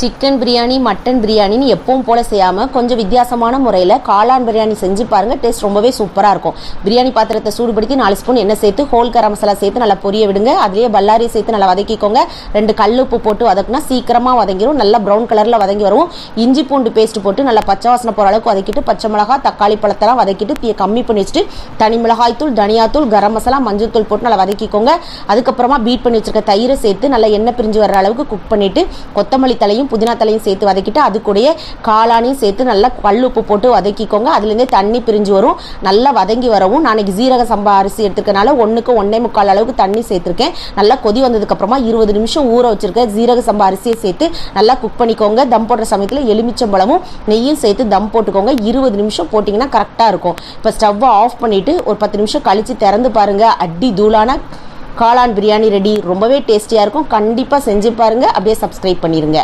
Chicken biryani, mutton பிரியாணின்னு எப்பவும் போல் செய்யாமல் கொஞ்சம் வித்தியாசமான முறையில் காளான் பிரியாணி செஞ்சு பாருங்கள். டேஸ்ட் ரொம்பவே சூப்பராக இருக்கும். பிரியாணி பாத்திரத்தை சூடுபடுத்தி 4 ஸ்பூன் எண்ணெய் சேர்த்து ஹோல் கரம் மசாலா சேர்த்து நல்லா பொரிய விடுங்க. அதிலேயே பல்லாரி சேர்த்து நல்லா வதக்கிக்கோங்க. 2 கல்லுப்பு போட்டு வதக்குனா சீக்கிரமாக வதங்கிடும். நல்லா ப்ரௌன் கலரில் வதங்கி வரும். இஞ்சி பூண்டு பேஸ்ட் போட்டு நல்லா பச்சை வாசனை போகிற அளவுக்கு வதக்கிட்டு பச்சை மிளகா, தக்காளி பழத்தெல்லாம் வதக்கிட்டு தீயை கம்மி பண்ணி வச்சுட்டு தனி மிளகாய் தூள், தனியாத்தூள், கரம் மசாலா, மஞ்சள் தூள் போட்டு நல்லா வதக்கிக்கோங்க. அதுக்கப்புறமா பீட் பண்ணி வச்சிருக்க தயிரை சேர்த்து நல்லா எண்ணெய் பிரிஞ்சு வர அளவுக்கு குக் பண்ணிவிட்டு கொத்தமல்லி தலையும் புதினா தலையும் சேர்த்து வதக்கிட்டு அது கூடயே காளானையும் சேர்த்து நல்லா கல்லுப்பு போட்டு வதக்கிக்கோங்க. அதுலேருந்தே தண்ணி பிரிஞ்சு வரும். நல்லா வதங்கி வரவும் நான் ஜீரக சம்பா அரிசி எடுத்துக்கனால 1க்கு 1.25 அளவுக்கு தண்ணி சேர்த்துருக்கேன். நல்லா கொதி வந்ததுக்கப்புறமா 20 நிமிஷம் ஊற வச்சிருக்கேன் ஜீரக சம்பா அரிசியை சேர்த்து நல்லா குக் பண்ணிக்கோங்க. தம் போடுற சமயத்தில் எலுமிச்சம்பழமும் நெய்யும் சேர்த்து தம் போட்டுக்கோங்க. 20 நிமிஷம் போட்டிங்கன்னா கரெக்டாக இருக்கும். இப்போ ஸ்டவ்வை ஆஃப் பண்ணிவிட்டு ஒரு 10 நிமிஷம் கழித்து திறந்து பாருங்கள். அடி தூளான காளான் பிரியாணி ரெடி. ரொம்பவே டேஸ்டியாக இருக்கும். கண்டிப்பாக செஞ்சு பாருங்கள். அப்படியே சப்ஸ்கிரைப் பண்ணிடுங்க.